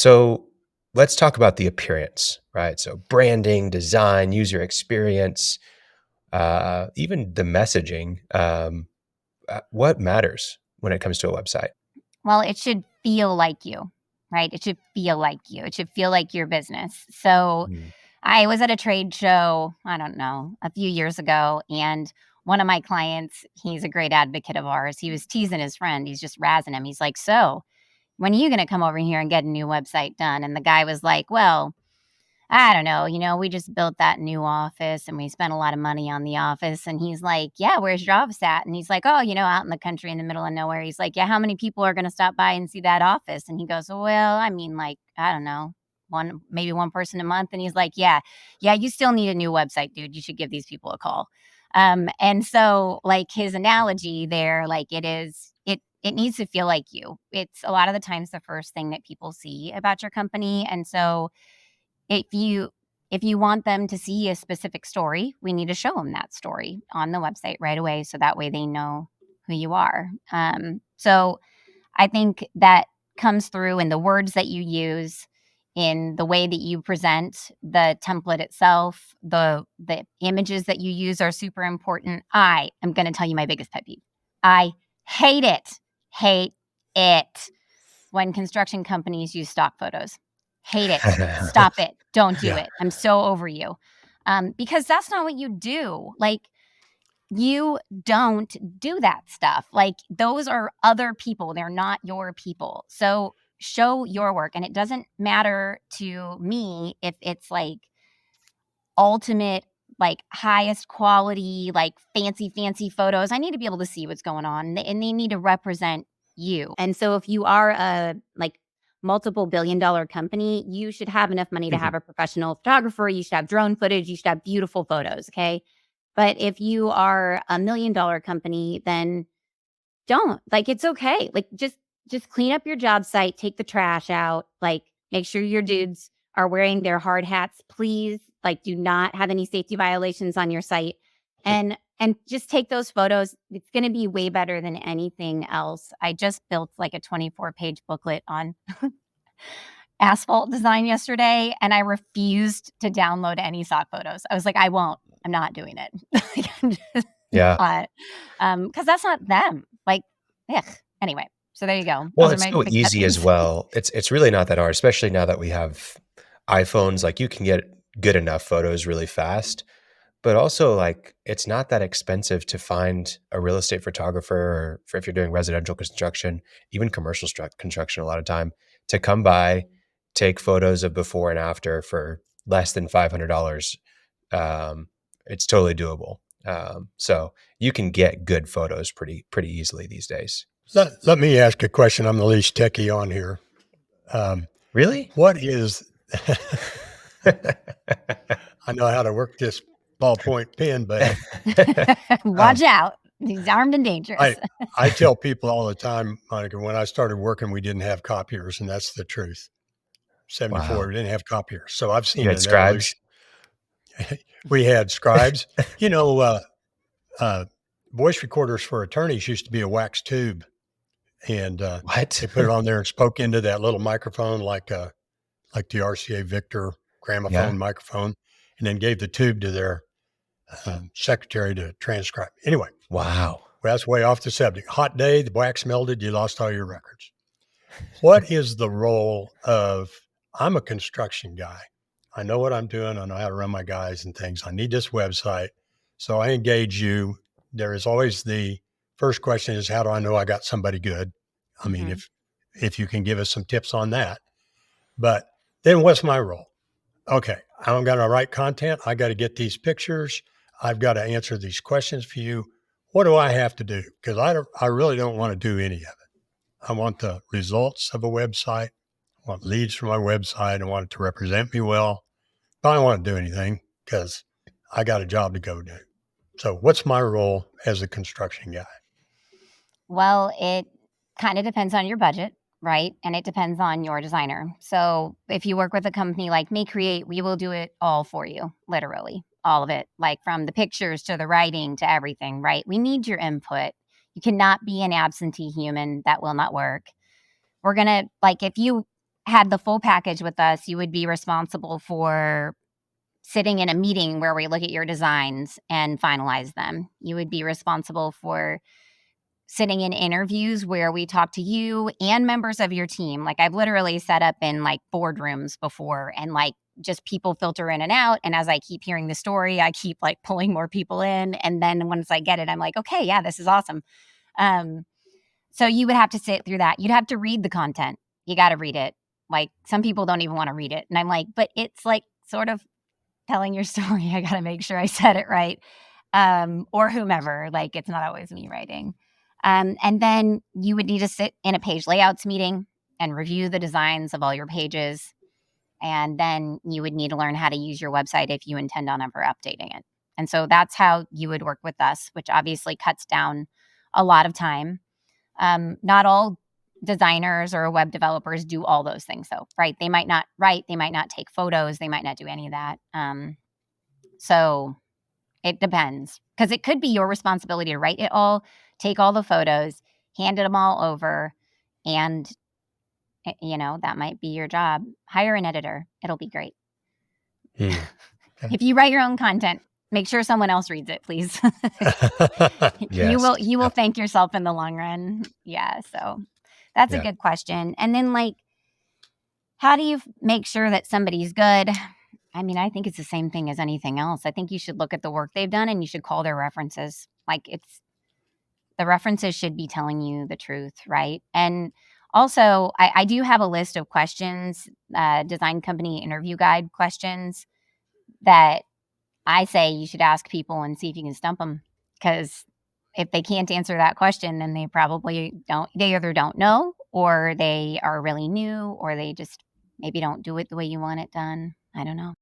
So let's talk about the appearance, right? So branding, design, user experience, even the messaging. What matters when it comes to a website? Well, it should feel like you, right? It should feel like you. It should feel like your business. So Mm. I was at a trade show, I don't know, a few years ago, and one of my clients, he's a great advocate of ours. He was teasing his friend. He's just razzing him. He's like, "So, when are you going to come over here and get a new website done?" And the guy was like, "Well, I don't know, we just built that new office and we spent a lot of money on the office." And he's like, "Yeah, where's your office at?" And he's like, "Oh, out in the country in the middle of nowhere." He's like, "Yeah, how many people are going to stop by and see that office?" And he goes, "Well, I mean, like, I don't know, maybe one person a month." And he's like, "Yeah, you still need a new website, dude. You should give these people a call." And so like his analogy there, like it needs to feel like you. It's a lot of the times the first thing that people see about your company. And so if you want them to see a specific story, we need to show them that story on the website right away, so that way they know who you are. So I think that comes through in the words that you use, in the way that you present the template itself. The images that you use are super important. I am going to tell you my biggest pet peeve. I hate it. Hate it when construction companies use stock photos. Hate it. Stop it. Don't do Yeah. it. I'm so over you. Because that's not what you do. Like, you don't do that stuff. Like, those are other people. They're not your people. So show your work. And it doesn't matter to me if it's like ultimate, like highest quality, like fancy photos. I need to be able to see what's going on, and they need to represent you. And so if you are a like multiple billion-dollar company, you should have enough money to have a professional photographer. You should have drone footage. You should have beautiful photos. Okay. But if you are a $1 million company, then don't. Like, it's okay. Like, just clean up your job site, take the trash out, like make sure your dudes are wearing their hard hats, please. Like, do not have any safety violations on your site. And just take those photos. It's going to be way better than anything else. I just built like a 24-page booklet on asphalt design yesterday, and I refused to download any stock photos. I was like, I won't. I'm not doing it. Like, I'm just Yeah. not. Because that's not them. Like, ugh. Anyway, so there you go. Well, Those are it's my so big pet easy as peeves. well. It's really not that hard, especially now that we have iPhones. Like you can get good enough photos really fast, but also like it's not that expensive to find a real estate photographer, or for if you're doing residential construction, even commercial construction, a lot of time to come by, take photos of before and after for less than $500. Um, it's totally doable. So you can get good photos pretty easily these days. Let me ask a question. I'm the least techie on here. Really? What is, I know how to work this ballpoint pen, buddy. Watch Um, out. He's armed and dangerous. I tell people all the time, Monica, when I started working, we didn't have copiers, and that's the truth. 74, Wow. we didn't have copiers. So I've You seen had an scribes? evolution. We had scribes. You know, uh, voice recorders for attorneys used to be a wax tube, and What? they put it on there and spoke into that little microphone like the RCA Victor Yeah. gramophone microphone, and then gave the tube to their secretary to transcribe. Anyway, Wow. well, that's way off the subject. Hot day, the wax melted, you lost all your records. What is the role of, I'm a construction guy. I know what I'm doing. I know how to run my guys and things. I need this website. So I engage you. There is always the first question is, how do I know I got somebody good? I mean, Mhm. if you can give us some tips on that. But then what's my role? Okay, I'm going to write content. I got to get these pictures. I've got to answer these questions for you. What do I have to do? Because I really don't want to do any of it. I want the results of a website. I want leads from my website. I want it to represent me well. But I don't want to do anything because I got a job to go do. So what's my role as a construction guy? Well, it kind of depends on your budget, right? And it depends on your designer. So if you work with a company like Make Create, we will do it all for you, literally all of it, like from the pictures to the writing to everything, right? We need your input. You cannot be an absentee human. That will not work. We're going to, like, if you had the full package with us, you would be responsible for sitting in a meeting where we look at your designs and finalize them. You would be responsible for sitting in interviews where we talk to you and members of your team. Like, I've literally set up in like boardrooms before, and like just people filter in and out. And as I keep hearing the story, I keep like pulling more people in. And then once I get it, I'm like, okay, yeah, this is awesome. Um, so you would have to sit through that. You'd have to read the content. You got to read it. Like, some people don't even want to read it. And I'm like, but it's like sort of telling your story. I got to make sure I said it right. Or whomever. Like, it's not always me writing. And then you would need to sit in a page layouts meeting and review the designs of all your pages. And then you would need to learn how to use your website if you intend on ever updating it. And so that's how you would work with us, which obviously cuts down a lot of time. Not all designers or web developers do all those things, though, right? They might not write, they might not take photos, they might not do any of that. So it depends, because it could be your responsibility to write it all, take all the photos, hand them all over, and that might be your job. Hire an editor; it'll be great. Hmm. If you write your own content, make sure someone else reads it, please. Yes. You will thank yourself in the long run. Yeah, so that's a Yeah. good question. And then, like, how do you make sure that somebody's good? I mean, I think it's the same thing as anything else. I think you should look at the work they've done and you should call their references. Like, the references should be telling you the truth, right? And also, I do have a list of questions, design company interview guide questions that I say you should ask people and see if you can stump them. Because if they can't answer that question, then they probably don't. They either don't know, or they are really new, or they just maybe don't do it the way you want it done. I don't know.